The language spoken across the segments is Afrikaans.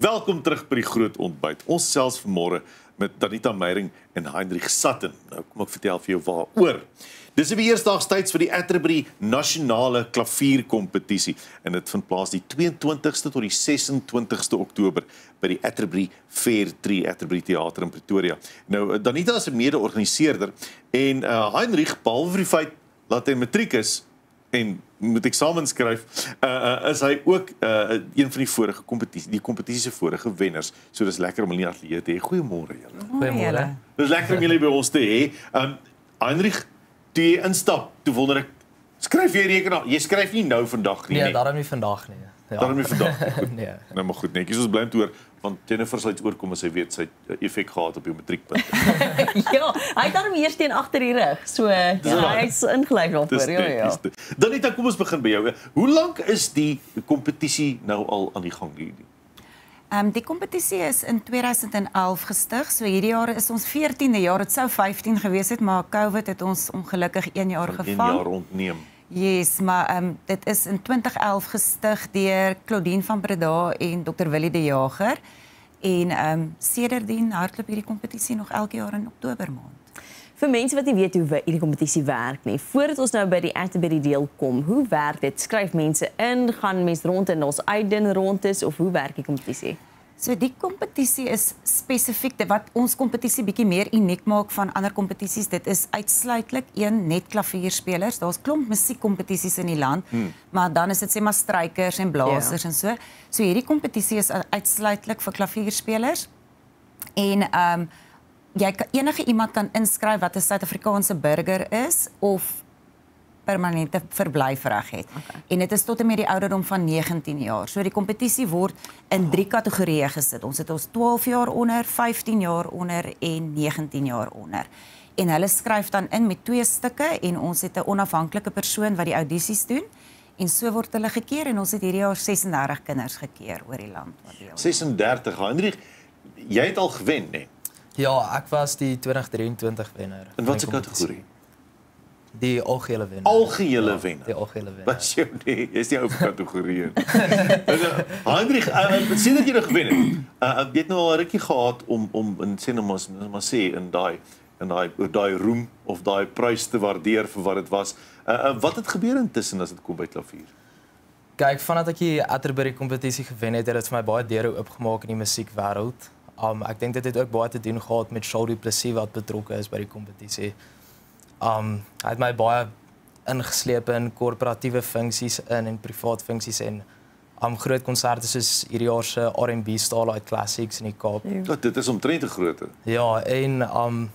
Welkom terug by die groot ontbyt. Ons selfs vanmôre met Danita Meyering en Heinrich Sutton. Nou kom ek vertel vir jou waaroor. Dis die eersdagstyds vir die Atterbury Nasionale Klavierkompetisie en dit vind plaas die 22ste tot die 26ste Oktober by die Atterbury Fair Tree Atterbury Theater in Pretoria. Nou Danita is 'n mede-organiseerder en Heinrich, behalwe vir die feit dat hy matriek is en moet eksamen skryf, is hy ook een van die vorige kompetisie se vorige wenners. So dis lekker om hulle in die ateljee te hê. Goeiemôre julle. Goeiemôre. Dis lekker om julle by ons te hê. Heinrich, toe jy instap, toe wonder ek, skryf jy rekenaar? Jy skryf nie nou vandag nie. Nee, daarom nie vandag nie. Ja. Daarom nie vandag nie. Goed. Nee. Nou maar goed, netjies, ons bly om te hoor, want Jennifer sal iets oorkom as sy weet sy het effek gehad op jou matriekpunt. Ja, hy het daarom eers teen agter die rug. So hy is ingelyf daarvoor. Ja. Danita, kom ons begin by jou. Hoe lank is die kompetisie nou al aan die gang hierdie? Die kompetisie is in 2011 gestig, so hierdie jaar is ons 14de jaar. Het sou 15 gewees het, maar COVID het ons ongelukkig 1 jaar gevang. 1 jaar ontneem. Yes, maar dit is in 2011 gestig deur Claudine van Breda en Dr. Willie de Jager. En sedertdien hardloop hierdie kompetisie nog elke jaar in Oktober maand. Vir mense wat nie weet hoe hierdie kompetisie werk nie, voordat ons nou by die Atterbury deel kom, hoe werk dit? Skryf mense in, gaan mense rond en ons uitdin rond is, of hoe werk die kompetisie? So die kompetisie is spesifiek, wat ons kompetisie bietjie meer uniek maak van ander kompetisies. Dit is uitsluitlik net klavierspelers. Daar's klomp musiekkompetisies in die land, maar dan is dit sê maar strykers en blasers en so. So hierdie kompetisie is uitsluitlik vir klavierspelers. En enige iemand kan inskryf wat 'n Suid-Afrikaanse burger is of permanente verblyfreg het. Okay. En dit is tot en met die ouderdom van 19 jaar. So die kompetisie word in 3 kategorieë gesit. Ons het ons 12 jaar onder, 15 jaar onder en 19 jaar onder. En hulle skryf dan in met 2 stukke en ons het 'n onafhanklike persoon wat die audisies doen. En so word hulle gekeer en ons het hierdie jaar 36 kinders gekeer oor die land wat deel. 36. Heinrich, jy het al gewen, né? Ja, ek was die 2023 wenner. In watter kategorie? Die algehele wenner. Algehele wenner. Die algehele wenner. Wat jou nee, jy's nie ou vir kategorieë. Heinrich, sien dat jy nog gewen het. Jy het nou al 'n rukkie gehad om in sê nou maar sê in daai roem of daai prys te waardeer vir wat dit was. Wat het gebeur intussen as dit kom by klavier? Kyk, vandat ek die Atterbury kompetisie gewen het, het dit vir my baie deure oopgemaak in die musiekwêreld. Ek dink dit het ook baie te doen gehad met Charles du Plessis wat betrokke is by die kompetisie. Hy het my baie ingesleep in korporatiewe funksies en privaat funksies en groot konserte soos hierdie jaar se R&B Starlight Classics in die Kaap. Ja, dit is omtrent 'n grootte. Ja, en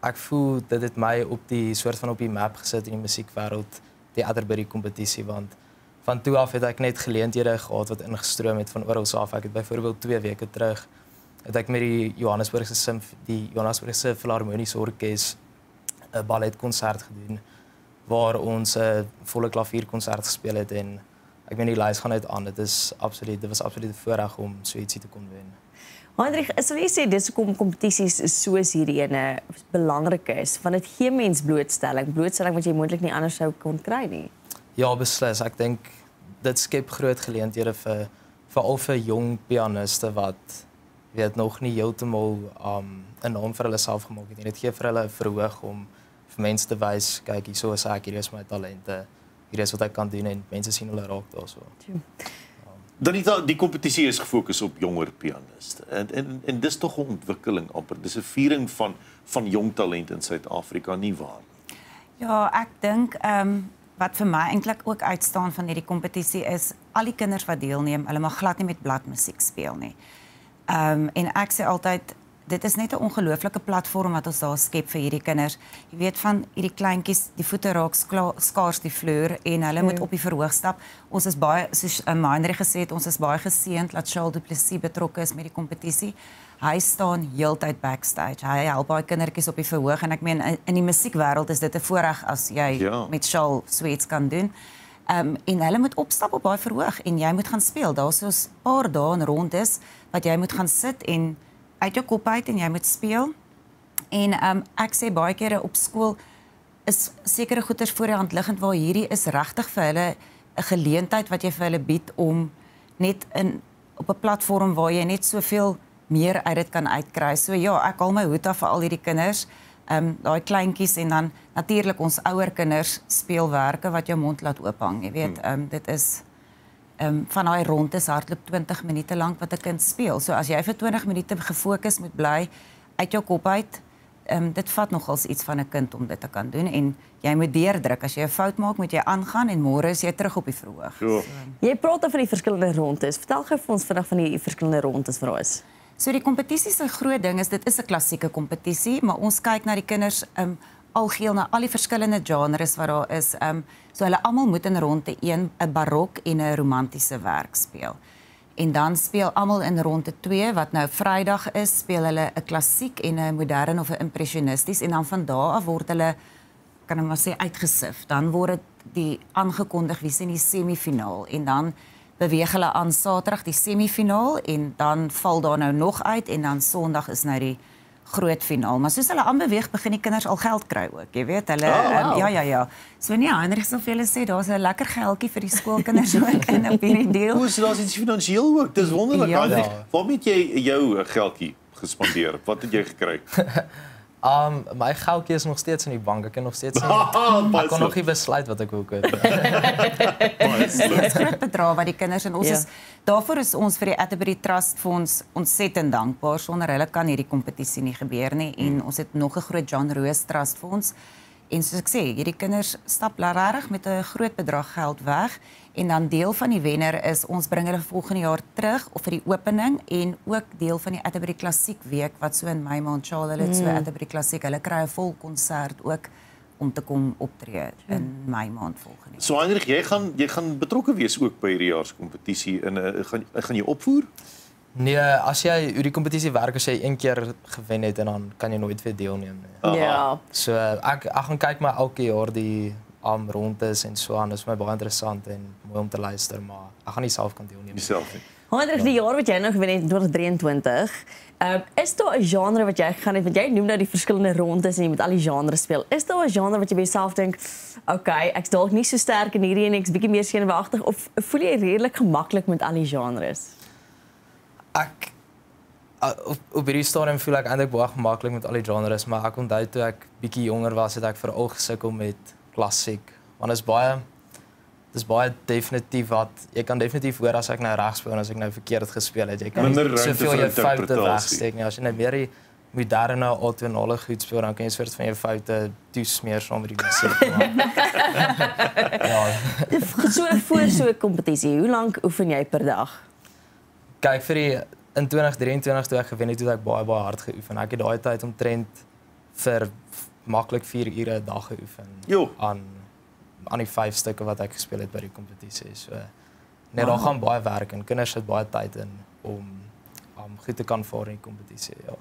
ek voel dit het my op die soort van op die map gesit in die musiekwêreld, die Atterbury kompetisie, want van toe af het ek net geleenthede gehad wat ingestroom het van oral af. Ek het byvoorbeeld 2 weke terug het ek met die Johannesburgse Filharmoniese Orkees 'n balletkonsert gedoen waar ons 'n volle klavierkonsert gespeel het en ek meen die lys gaan uit aan. Dit was absoluut 'n voorreg om so ietsie te kon wen. Heinrich, sal jy sê dis hoekom kompetisies soos hierdie ene belangrik is, want dit gee mens blootstelling wat jy moontlik nie anders sou kon kry nie. Ja, beslis. Ek dink dit skep groot geleenthede vir veral vir jong pianiste wat weet nog nie heeltemal 'n naam vir hulle self gemaak het nie. Dit gee vir hulle 'n verhoog om vir mense te wys, kyk, hierso is ek, hier is my talente, hier is wat ek kan doen en mense sien hulle raak daarso. Danita, die kompetisie is gefokus op jonger pianiste. En dis tog 'n ontwikkeling amper. Dis 'n viering van jong talent in Suid-Afrika, nie waar nie? Ja, ek dink wat vir my eintlik ook uitstaan van hierdie kompetisie is al die kinders wat deelneem, hulle mag glad nie met bladmusiek speel nie. En ek sê altyd, dit is net 'n ongelooflike platform wat ons daar skep vir hierdie kinders. Jy weet van hierdie kleintjies, die voete raak skaars die vloer en hulle moet op die verhoog stap. Ons is baie, soos Heinrich gesê het, ons is baie geseënd dat Charles du Plessis betrokke is met die kompetisie. Hy staan heeltyd backstage. Hy help baie kindertjies op die verhoog en ek meen in die musiekwêreld is dit 'n voorreg as jy met Charles so iets kan doen. En hulle moet opstap op baie verhoog en jy moet gaan speel. Daar's so 'n paar dae in rond is wat jy moet gaan sit en uit jou kop uit en jy moet speel. En ek sê baie kere op skool is sekere goeders voor die hand liggend waar hierdie is regtig vir hulle 'n geleentheid wat jy vir hulle bied om net in op 'n platform waar jy net soveel meer uit dit kan uitkry. So ja, ek haal my hoed af vir al hierdie kinders. Daai kleintjies en dan natuurlik ons ouer kinders speelwerke wat jou mond laat oophang, jy weet. Dit is van daai rondes hardloop 20 minute lank wat 'n kind speel. So as jy vir 20 minute gefokus moet bly uit jou kop uit, dit vat nogals iets van 'n kind om dit te kan doen en jy moet deurdruk. As jy 'n fout maak, moet jy aangaan en môre is jy terug op die verhoog. Ja. Jy praat van die verskillende rondes. Vertel gou vir ons vinnig van die verskillende rondes vir ons. So die kompetisie se groot ding is dit is 'n klassieke kompetisie, maar ons kyk na die kinders algeheel na al die verskillende genres wat daar is. So hulle almal moet in ronde 1 'n barok en 'n romantiese werk speel. En dan speel almal in ronde 2 wat nou Vrydag is, speel hulle 'n klassiek en 'n modern of 'n impressionisties en dan van daar af word hulle kan ek maar sê uitgesif. Dan word dit die aangekondig wie is in die semifinaal en dan beweeg hulle aan Saterdag die semifinaal en dan val daar nou nog uit en dan Sondag is nou die groot finaal. Maar soos hulle aanbeweeg, begin die kinders al geld kry ook. Jy weet, hulle ja. So nee, Heinrich sal vir julle sê daar's 'n lekker geldjie vir die skoolkinders ook in op hierdie deel. Hoe is daar's iets finansiëel ook? Dis wonderlik. Ja. Waarmee het jy jou geldjie gespandeer? Wat het jy gekry? My geldjie is nog steeds in die bank. Ek kan nog steeds ek kon nog nie besluit wat ek wil koop. Dit is groot bedrag wat die kinders en ons is daarvoor is ons vir die Atterbury Trust Fonds ontsettend dankbaar. Sonder hulle kan hierdie kompetisie nie gebeur nie en ons het nog 'n groot John Roos Trust Fonds. En soos ek sê, hierdie kinders stap regtig met 'n groot bedrag geld weg en dan deel van die wenner is ons bring hulle volgende jaar terug of vir die opening en ook deel van die Atterbury Klassiek week wat so in Mei maand Charles hulle het so Atterbury Klassiek. Hulle kry 'n vol konsert ook om te kom optree in Mei maand volgende jaar. So Heinrich, jy gaan betrokke wees ook by hierdie jaar se kompetisie en gaan jy opvoer? Nee, as jy hierdie kompetisie werk as jy een keer gewen het en dan kan jy nooit weer deelneem nie. Ja. So ek gaan kyk maar elke jaar die rondes en so aan. Dit is vir my baie interessant en mooi om te luister, maar ek gaan nie self kan deelneem nie. Jouself nie. Heinrich, die jaar wat jy nou gewen het in 2023, is daar 'n genre wat jy gegaan het, want jy noem nou die verskillende rondes en jy moet al die genres speel. Is daar 'n genre wat jy by jouself dink, okay, ek's dalk nie so sterk in hierdie en ek's bietjie meer senuweeagtig of voel jy redelik gemaklik met al die genres? Ek op hierdie stadium voel ek eintlik baie gemaklik met al die genres, maar ek onthou toe ek bietjie jonger was, het ek veral gesukkel met klassiek. Want dis baie definitief wat jy kan definitief hoor as ek nou reg speel en as ek nou verkeerd gespeel het. Jy kan nie soveel jou foute wegsteek nie. As jy nou meer die moderne atonale goed speel, dan kan jy soort van jou foute toesmeer saam met die musiek. Ja. So voor so 'n kompetisie, hoe lank oefen jy per dag? Kyk in 2023 toe ek gewen het, toe ek baie hard geoefen. Ek het daai tyd omtrent vir maklik 4 ure 'n dag geoefen aan die 5 stukke wat ek gespeel het by die kompetisie. So nee, daar gaan baie werk en kinders het baie tyd in om goed te kan vaar in die kompetisie, ja.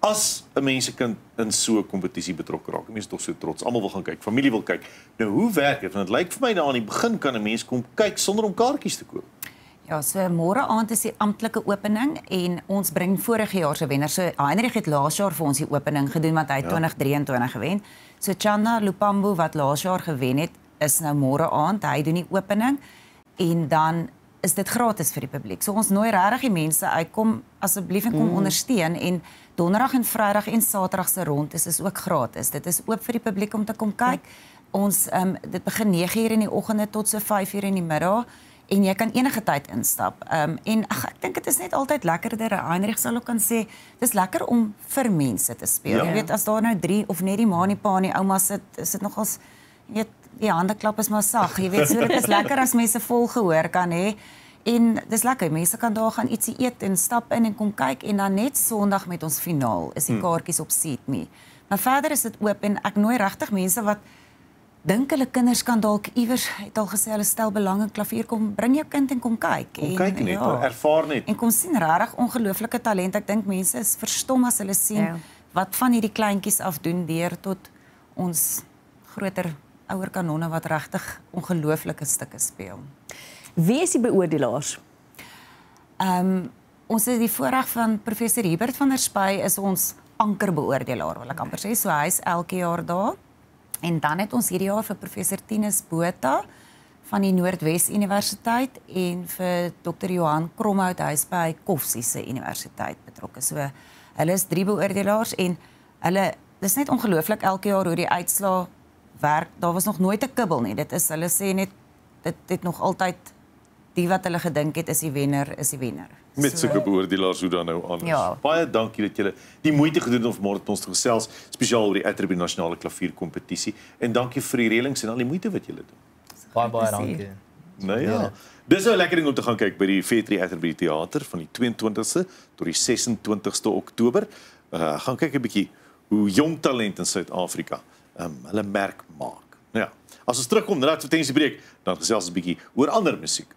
As 'n mensekind in so 'n kompetisie betrokke raak, mense is tog so trots. Almal wil gaan kyk, familie wil kyk. Nou hoe werk dit? Want dit lyk vir my daar aan die begin kan 'n mens kom kyk sonder om kaartjies te koop. Ja, so môre aand is die amptelike opening en ons bring vorige jaar se wenner. So Heinrich het laas jaar vir ons die opening gedoen want hy het 2023 gewen. So Chanda Lupambo wat laas jaar gewen het, is nou môre aand. Hy doen die opening en dan is dit gratis vir die publiek. So ons nooi regtig die mense uitkom asseblief en kom ondersteun en donderdag en vrydag en saterdag se rondes is ook gratis. Dit is oop vir die publiek om te kom kyk. Ons dit begin 9:00 in die oggende tot so 5:00 in die middag. En jy kan enige tyd instap. En ek dink dit is net altyd lekkerder. Heinrich sal ook kan sê, dis lekker om vir mense te speel. Jy weet, as daar nou 3 of net die ma en die pa en die ouma sit, is dit nogals, jy weet, die handeklap is maar sag. Jy weet, so dit is lekker as mense vol gehoor kan hê. En dis lekker, mense kan daar gaan ietsie eet en stap in en kom kyk en dan net Sondag met ons finaal is die kaartjies op SeatMe. Maar verder is dit oop en ek nooi regtig mense wat dink hulle kinders kan dalk iewers het al gesê hulle stel belang in klavier, kom bring jou kind en kom kyk. Kom kyk net, ervaar net. En kom sien regtig ongelooflike talent. Ek dink mense is verstom as hulle sien wat van hierdie kleintjies af doen deur tot ons groter ouer kanonne wat regtig ongelooflike stukke speel. Wie is die beoordelaars? Ons het die voorreg van professor Hubert van der Spy is ons ankerbeoordelaar, wil ek amper sê. So hy is elke jaar daar. En dan het ons hierdie jaar vir professor Tinus Botha van die Noordwes Universiteit en vir Dr. Johan Kromhout, hy is by Koffsie se universiteit betrokke. So hulle is 3 beoordelaars en hulle dis net ongelooflik elke jaar hoe die uitslae werk. Daar was nog nooit 'n kibbel nie. Hulle sê net dit het nog altyd die wat hulle gedink het is die wenner, is die wenner. Met sulke beoordelaars hoe dan nou anders. Ja. Baie dankie dat julle die moeite gedoen het om vanmôre met ons te gesels, spesiaal oor die Atterbury Nasionale Klavierkompetisie en dankie vir die reëlings en al die moeite wat julle doen. Baie dankie. Nou ja. Dis nou 'n lekker ding om te gaan kyk by die Fairtree Atterbury Theater van die 22ste tot die 26ste Oktober. Gaan kyk 'n bietjie hoe jong talent in Suid-Afrika hulle merk maak. Nou ja, as ons terugkom na die advertensiebreek, dan gesels ons 'n bietjie oor ander musiek